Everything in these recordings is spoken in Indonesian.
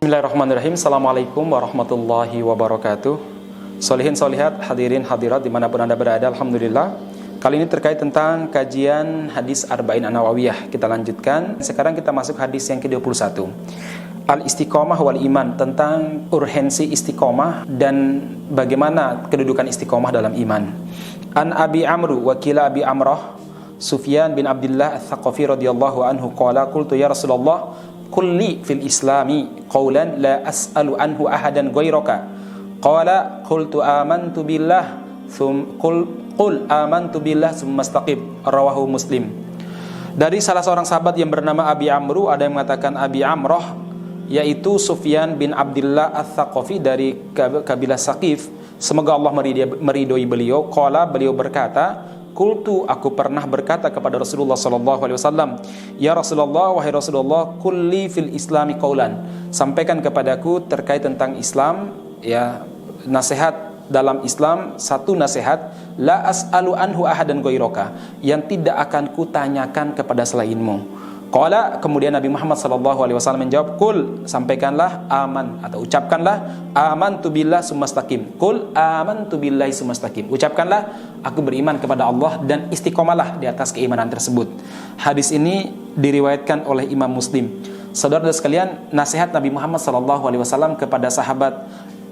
Bismillahirrahmanirrahim. Assalamualaikum warahmatullahi wabarakatuh. Solihin solihat, hadirin hadirat dimanapun anda berada, alhamdulillah. Kali ini terkait tentang kajian hadis Arba'in An-Nawawiyah. Kita lanjutkan. Sekarang kita masuk hadis yang ke-21, Al-Istiqomah wal Iman, tentang urgensi istiqomah dan bagaimana kedudukan istiqomah dalam iman. An Abi Amru wakila Abi Amrah Sufyan bin Abdullah Ats-Tsaqafi radhiyallahu anhu qala qultu ya Rasulullah kulli fil islami qawlan la as'alu anhu ahadan ghairaka qala qultu amantu billah qul amantu billah tsumma istaqim, rawahu Muslim. Dari salah seorang sahabat yang bernama Abi Amru, ada yang mengatakan Abi Amrah, yaitu Sufyan bin Abdullah Ats-Tsaqafi dari kabilah Saqif, semoga Allah meridhoi beliau. Qala, beliau berkata, qultu, aku pernah berkata kepada Rasulullah sallallahu alaihi wasallam, ya Rasulullah, wahai Rasulullah, kulli fil islami qaulan, sampaikan kepadaku terkait tentang Islam, ya, nasihat dalam Islam, satu nasihat, la as'alu anhu ahadan ghairaka, yang tidak akan kutanyakan kepada selainmu. Qala, kemudian Nabi Muhammad sallallahu alaihi wasallam menjawab, qul, sampaikanlah, aman, atau ucapkanlah, amantu billah tsumma istaqim. Qul amantu billahi tsumma istaqim. Ucapkanlah, aku beriman kepada Allah dan istiqomalah di atas keimanan tersebut. Hadis ini diriwayatkan oleh Imam Muslim. Saudara sekalian, nasihat Nabi Muhammad sallallahu alaihi wasallam kepada sahabat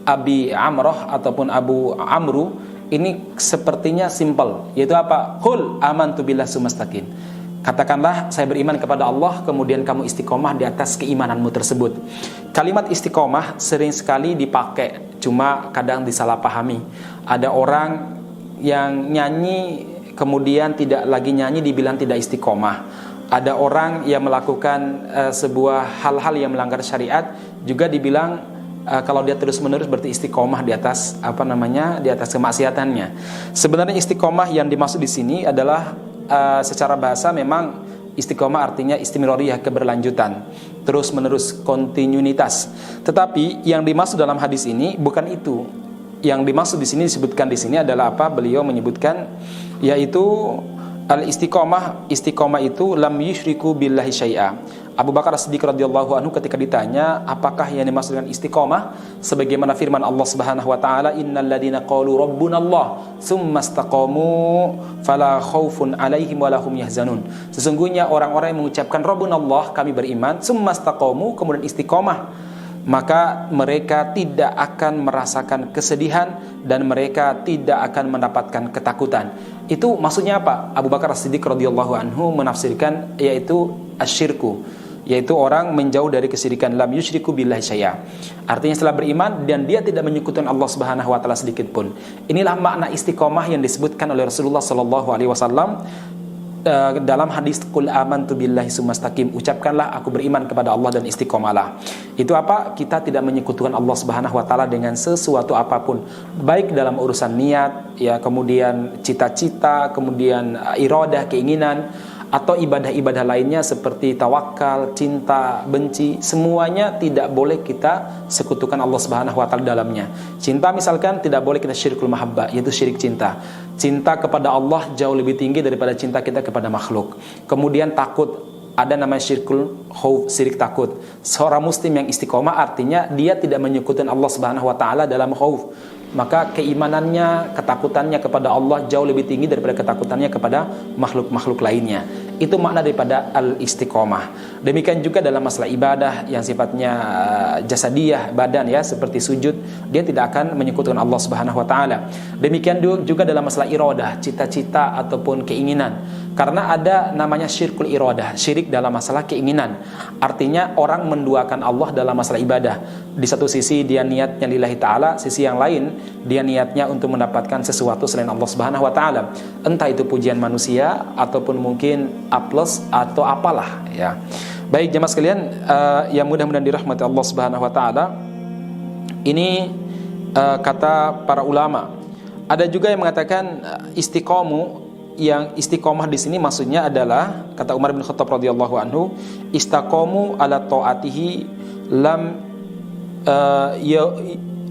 Abi Amrah ataupun Abu Amru ini sepertinya simpel, yaitu apa? Qul amantu billahi tsumma istaqim. Katakanlah, saya beriman kepada Allah, kemudian kamu istiqomah di atas keimananmu tersebut. Kalimat istiqomah sering sekali dipakai, cuma kadang disalahpahami. Ada orang yang nyanyi, kemudian tidak lagi nyanyi dibilang tidak istiqomah. Ada orang yang melakukan sebuah hal-hal yang melanggar syariat, juga dibilang kalau dia terus-menerus berarti istiqomah di atas di atas kemaksiatannya. Sebenarnya istiqomah yang dimaksud di sini adalah secara bahasa memang istiqomah artinya istimroriyah, keberlanjutan, terus menerus, kontinuitas. Tetapi yang dimaksud dalam hadis ini bukan itu. Yang dimaksud di sini, disebutkan di sini adalah apa? Beliau menyebutkan yaitu al-istiqomah. Istiqomah itu lam yusyriku billahi syai'a. Abu Bakar As-Siddiq radhiyallahu anhu ketika ditanya apakah yang dimaksud dengan istiqomah, sebagaimana firman Allah Subhanahu wa taala, innal ladzina qalu rabbunallah tsumma istaqamu fala khaufun 'alaihim wa lahum yahzanun. Sesungguhnya orang-orang yang mengucapkan rabbunallah, kami beriman, tsumma istaqamu, kemudian istiqomah, maka mereka tidak akan merasakan kesedihan dan mereka tidak akan mendapatkan ketakutan. Itu maksudnya apa? Abu Bakar As-Siddiq radhiyallahu anhu menafsirkan yaitu asyirku, yaitu orang menjauh dari kesyirikan, lam yusyriku billahi syai'a. Artinya setelah beriman dan dia tidak menyekutukan Allah Subhanahu wa taala sedikit pun. Inilah makna istiqomah yang disebutkan oleh Rasulullah sallallahu alaihi wasallam dalam hadis qul amantu billahi tsumma istaqim. Ucapkanlah, aku beriman kepada Allah dan istiqomalah. Itu apa? Kita tidak menyekutukan Allah Subhanahu wa taala dengan sesuatu apapun, baik dalam urusan niat, ya, kemudian cita-cita, kemudian iradah, keinginan, atau ibadah-ibadah lainnya seperti tawakal, cinta, benci, semuanya tidak boleh kita sekutukan Allah Subhanahu wa taala dalamnya. Cinta misalkan tidak boleh kita syirkul mahabbah, yaitu syirik cinta. Cinta kepada Allah jauh lebih tinggi daripada cinta kita kepada makhluk. Kemudian takut, ada namanya syirkul khauf, syirik takut. Seorang muslim yang istiqomah artinya dia tidak menyekutukan Allah Subhanahu wa taala dalam khauf, maka keimanannya, ketakutannya kepada Allah jauh lebih tinggi daripada ketakutannya kepada makhluk-makhluk lainnya. Itu makna daripada al-istiqomah. Demikian juga dalam masalah ibadah yang sifatnya jasadiyah, badan, ya, seperti sujud, dia tidak akan menyekutukan Allah Subhanahu wa taala. Demikian juga dalam masalah iradah, cita-cita ataupun keinginan. Karena ada namanya syirkul iradah, syirik dalam masalah keinginan. Artinya orang menduakan Allah dalam masalah ibadah. Di satu sisi dia niatnya lillahi ta'ala, sisi yang lain dia niatnya untuk mendapatkan sesuatu selain Allah Subhanahu wa taala. Entah itu pujian manusia ataupun mungkin aplaus atau apalah, ya. Baik jemaah sekalian, yang mudah-mudahan dirahmati Allah Subhanahu wa taala. Ini kata para ulama. Ada juga yang mengatakan istiqomu, yang istiqomah di sini maksudnya adalah kata Umar bin Khattab radhiyallahu anhu, istaqamu ala taatihi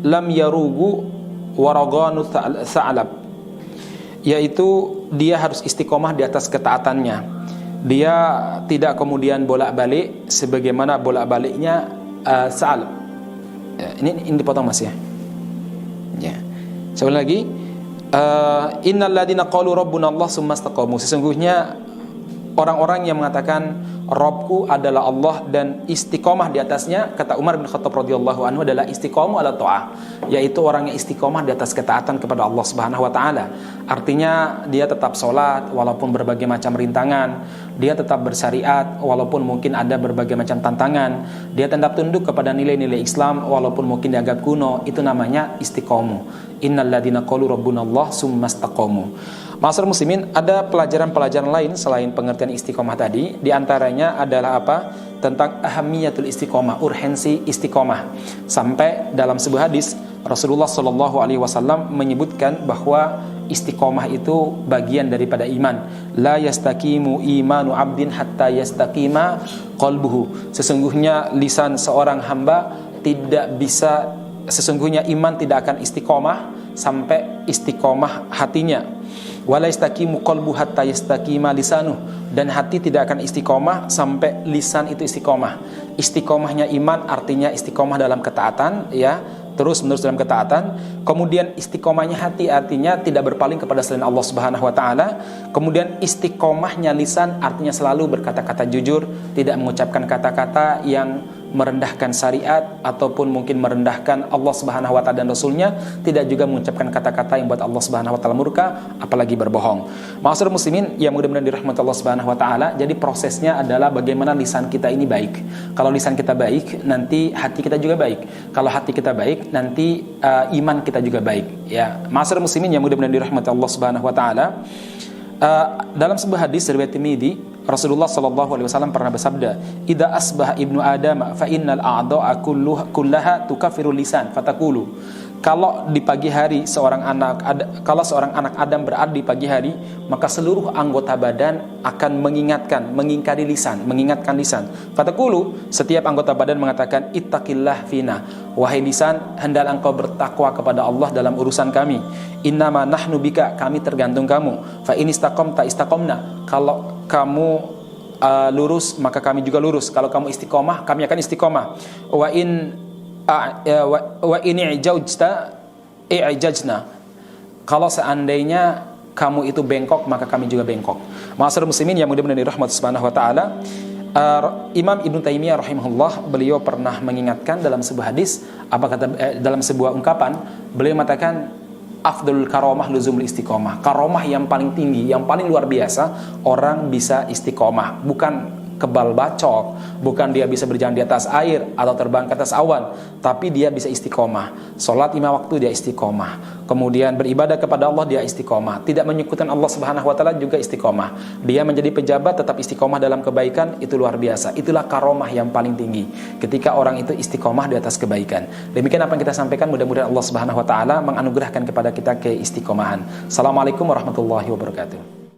lam yarugu waraganu sa'alab, yaitu dia harus istiqomah di atas ketaatannya. Dia tidak kemudian bolak-balik sebagaimana bolak-baliknya sa'alab. Ya, ini dipotong Mas ya. Ya. Sekali lagi, innal ladzina qalu rabbuna Allah tsumma istaqamu. Sesungguhnya orang-orang yang mengatakan Robku adalah Allah dan istiqomah di atasnya, kata Umar bin Khattab radhiyallahu anhu, adalah istiqomah ala ta'ah, yaitu orang yang istiqomah di atas ketaatan kepada Allah Subhanahu wa taala. Artinya dia tetap sholat walaupun berbagai macam rintangan, dia tetap bersyariat walaupun mungkin ada berbagai macam tantangan, dia tetap tunduk kepada nilai-nilai Islam walaupun mungkin dianggap kuno. Itu namanya istiqomah. Innal ladzina qalu rabbuna Allah tsumma istaqamu. Ma'asyiral muslimin, ada pelajaran-pelajaran lain selain pengertian istiqomah tadi. Di antaranya adalah apa? Tentang ahamiyatul istiqomah, urgensi istiqomah. Sampai dalam sebuah hadis Rasulullah Shallallahu alaihi wasallam menyebutkan bahwa istiqomah itu bagian daripada iman. La yastaqimu imanu abdin hatta yastaqima qalbuhu. Sesungguhnya lisan seorang hamba tidak bisa, sesungguhnya iman tidak akan istiqomah sampai istiqomah hatinya. Wala yastaqimu qalbu hatta yastaqima lisanuh, dan hati tidak akan istiqomah sampai lisan itu istiqomah. Istiqomahnya iman artinya istiqomah dalam ketaatan, ya, terus menerus dalam ketaatan. Kemudian istiqomahnya hati artinya tidak berpaling kepada selain Allah Subhanahu wa taala. Kemudian istiqomahnya lisan artinya selalu berkata-kata jujur, tidak mengucapkan kata-kata yang merendahkan syariat ataupun mungkin merendahkan Allah Subhanahu wa taala dan Rasulnya, tidak juga mengucapkan kata-kata yang buat Allah Subhanahu wa taala murka, apalagi berbohong. Ma'asyiral muslimin yang mudah-mudahan dirahmati Allah Subhanahu wa taala, jadi prosesnya adalah bagaimana lisan kita ini baik. Kalau lisan kita baik, nanti hati kita juga baik. Kalau hati kita baik, nanti iman kita juga baik. Ya, ma'asyiral muslimin yang mudah-mudahan dirahmati Allah Subhanahu wa taala, dalam sebuah hadis riwayat Tirmidzi, Rasulullah sallallahu alaihi wasallam pernah bersabda, "Idza asbaha ibnu Adam fa innal a'dha'a kullaha tukaffiru lisan fatakulu." Kalau di pagi hari seorang anak Adam berada di pagi hari, maka seluruh anggota badan akan mengingkari lisan, mengingatkan lisan. Fatakulu, setiap anggota badan mengatakan, ittaqillah fina. Wahai lisan, hendaklah engkau bertakwa kepada Allah dalam urusan kami. Innama nahnu bika, kami tergantung kamu. Fa in istaqamta istaqamna. Kalau kamu lurus, maka kami juga lurus. Kalau kamu istiqomah, kami akan istiqomah. Wa ini i'jajna. Kalau seandainya kamu itu bengkok, maka kami juga bengkok. Ma'asyiral muslimin yang mudah-mudahan dirahmati Subhanahu wa taala, Imam Ibnu Taimiyah rahimahullah, beliau pernah mengingatkan dalam sebuah hadis, dalam sebuah ungkapan, beliau mengatakan afdalul karomah luzumul istiqomah. Karomah yang paling tinggi, yang paling luar biasa, orang bisa istiqomah, bukan kebal bacok, bukan dia bisa berjalan di atas air atau terbang ke atas awan, tapi dia bisa istiqomah. Salat 5 waktu dia istiqomah. Kemudian beribadah kepada Allah dia istiqomah. Tidak menyekutukan Allah Subhanahu wa taala juga istiqomah. Dia menjadi pejabat tetap istiqomah dalam kebaikan, itu luar biasa. Itulah karomah yang paling tinggi, ketika orang itu istiqomah di atas kebaikan. Demikian apa yang kita sampaikan, mudah-mudahan Allah Subhanahu wa taala menganugerahkan kepada kita keistiqomahan. Assalamualaikum warahmatullahi wabarakatuh.